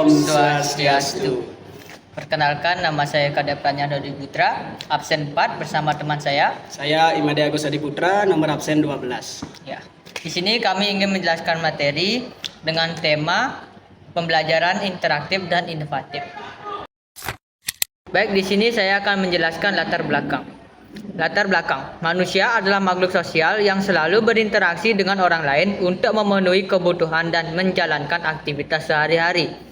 Om Swastiastu. Perkenalkan, nama saya Kadep Pranyah Dodi Putra, absen 4 bersama teman saya. Saya Imade Agus Adi Putra, nomor absen 12. Ya. Di sini kami ingin menjelaskan materi dengan tema pembelajaran interaktif dan inovatif. Baik, di sini saya akan menjelaskan latar belakang. Latar belakang, manusia adalah makhluk sosial yang selalu berinteraksi dengan orang lain untuk memenuhi kebutuhan dan menjalankan aktivitas sehari-hari.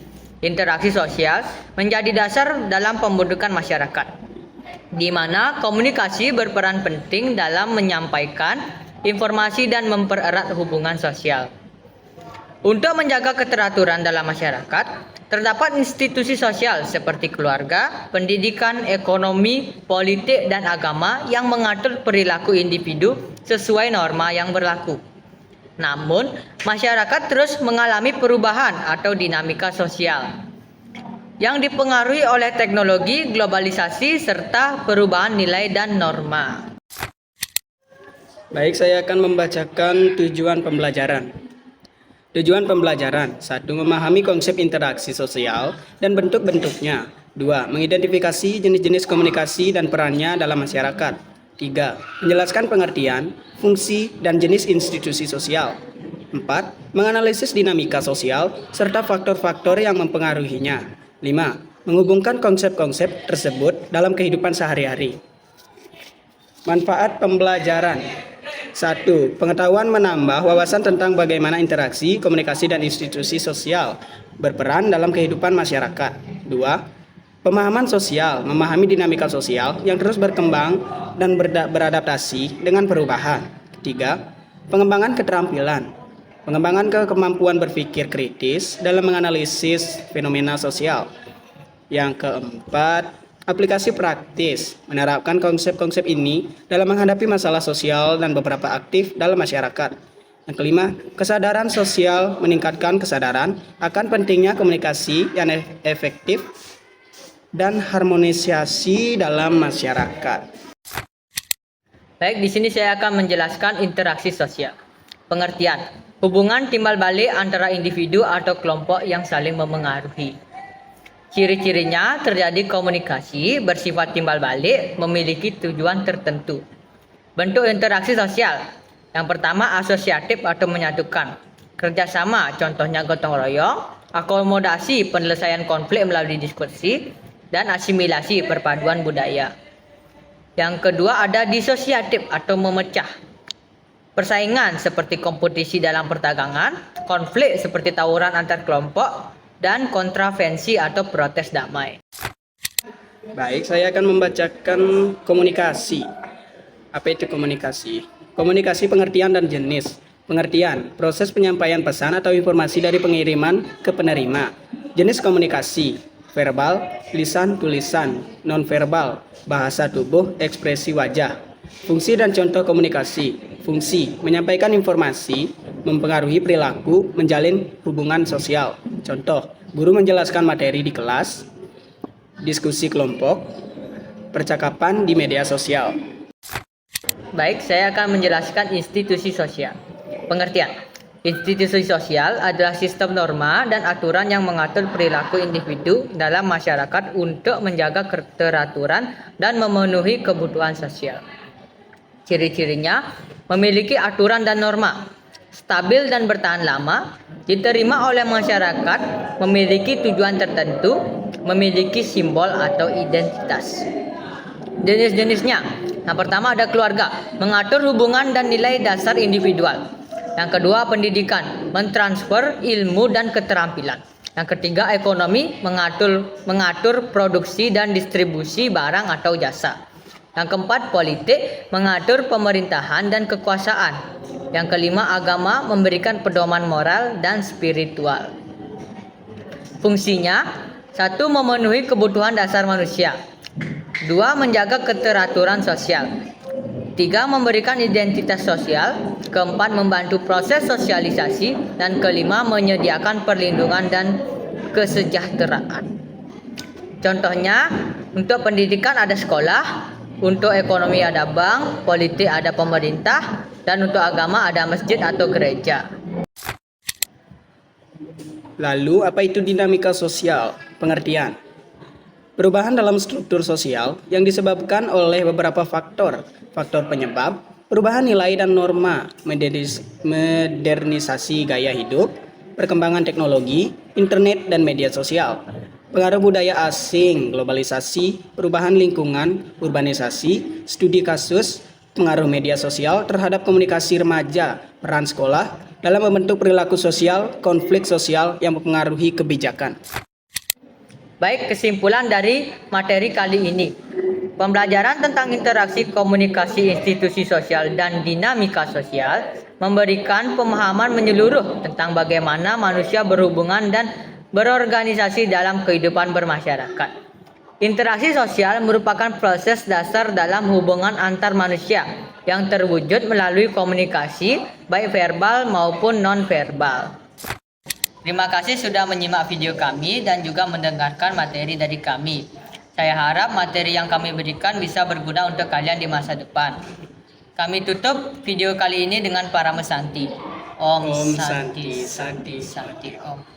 Interaksi sosial menjadi dasar dalam pembentukan masyarakat, di mana komunikasi berperan penting dalam menyampaikan informasi dan mempererat hubungan sosial. Untuk menjaga keteraturan dalam masyarakat, terdapat institusi sosial seperti keluarga, pendidikan, ekonomi, politik, dan agama yang mengatur perilaku individu sesuai norma yang berlaku. Namun, masyarakat terus mengalami perubahan atau dinamika sosial yang dipengaruhi oleh teknologi, globalisasi, serta perubahan nilai dan norma. Baik, saya akan membacakan tujuan pembelajaran. Tujuan pembelajaran: 1. Memahami konsep interaksi sosial dan bentuk-bentuknya. 2. Mengidentifikasi jenis-jenis komunikasi dan perannya dalam masyarakat. 3. Menjelaskan pengertian, fungsi, dan jenis institusi sosial. 4. Menganalisis dinamika sosial serta faktor-faktor yang mempengaruhinya. 5. Menghubungkan konsep-konsep tersebut dalam kehidupan sehari-hari. Manfaat pembelajaran: 1. Pengetahuan menambah wawasan tentang bagaimana interaksi, komunikasi, dan institusi sosial berperan dalam kehidupan masyarakat. 2. Pemahaman sosial, memahami dinamika sosial yang terus berkembang dan beradaptasi dengan perubahan. 3. Pengembangan keterampilan, pengembangan kemampuan berpikir kritis dalam menganalisis fenomena sosial. Yang keempat, aplikasi praktis, menerapkan konsep-konsep ini dalam menghadapi masalah sosial dan beberapa aktif dalam masyarakat. Yang kelima, kesadaran sosial, meningkatkan kesadaran akan pentingnya komunikasi yang efektif dan harmonisasi dalam masyarakat. Baik, di sini saya akan menjelaskan interaksi sosial. Pengertian: hubungan timbal balik antara individu atau kelompok yang saling memengaruhi. Ciri-cirinya terjadi komunikasi bersifat timbal balik, memiliki tujuan tertentu. Bentuk interaksi sosial: yang pertama, asosiatif atau menyatukan. Kerjasama, contohnya gotong royong. Akomodasi, penyelesaian konflik melalui diskusi. Dan asimilasi, perpaduan budaya. Yang kedua, ada disosiatif atau memecah. Persaingan seperti kompetisi dalam perdagangan, konflik seperti tawuran antar kelompok, dan kontravensi atau protes damai. Baik, saya akan membacakan komunikasi. Apa itu komunikasi? Komunikasi pengertian dan jenis. Pengertian: proses penyampaian pesan atau informasi dari pengiriman ke penerima. Jenis komunikasi: verbal, lisan tulisan, nonverbal, bahasa tubuh, ekspresi wajah. Fungsi dan contoh komunikasi. Fungsi: menyampaikan informasi, mempengaruhi perilaku, menjalin hubungan sosial. Contoh: guru menjelaskan materi di kelas, diskusi kelompok, percakapan di media sosial. Baik, saya akan menjelaskan institusi sosial. Pengertian: institusi sosial adalah sistem norma dan aturan yang mengatur perilaku individu dalam masyarakat untuk menjaga keteraturan dan memenuhi kebutuhan sosial. Ciri-cirinya: memiliki aturan dan norma, stabil dan bertahan lama, diterima oleh masyarakat, memiliki tujuan tertentu, memiliki simbol atau identitas. Jenis-jenisnya: yang pertama ada keluarga, mengatur hubungan dan nilai dasar individual. Yang kedua, pendidikan, mentransfer ilmu dan keterampilan. Yang ketiga, ekonomi, mengatur produksi dan distribusi barang atau jasa. Yang keempat, politik, mengatur pemerintahan dan kekuasaan. Yang kelima, agama, memberikan pedoman moral dan spiritual. Fungsinya: 1. Memenuhi kebutuhan dasar manusia. 2. Menjaga keteraturan sosial. 3. Memberikan identitas sosial. 4. Membantu proses sosialisasi. Dan 5. Menyediakan perlindungan dan kesejahteraan. Contohnya, untuk pendidikan ada sekolah, untuk ekonomi ada bank, politik ada pemerintah, dan untuk agama ada masjid atau gereja. Lalu, apa itu dinamika sosial? Pengertian. Perubahan dalam struktur sosial yang disebabkan oleh beberapa faktor. Faktor penyebab, perubahan nilai dan norma, modernisasi gaya hidup, perkembangan teknologi, internet dan media sosial. Pengaruh budaya asing, globalisasi, perubahan lingkungan, urbanisasi, studi kasus, pengaruh media sosial terhadap komunikasi remaja, peran sekolah dalam membentuk perilaku sosial, konflik sosial yang mempengaruhi kebijakan. Baik, kesimpulan dari materi kali ini. Pembelajaran tentang interaksi komunikasi institusi sosial dan dinamika sosial memberikan pemahaman menyeluruh tentang bagaimana manusia berhubungan dan berorganisasi dalam kehidupan bermasyarakat. Interaksi sosial merupakan proses dasar dalam hubungan antar manusia yang terwujud melalui komunikasi baik verbal maupun non-verbal. Terima kasih sudah menyimak video kami dan juga mendengarkan materi dari kami. Saya harap materi yang kami berikan bisa berguna untuk kalian di masa depan. Kami tutup video kali ini dengan para mesanti. Om Santi Santi Santi Om.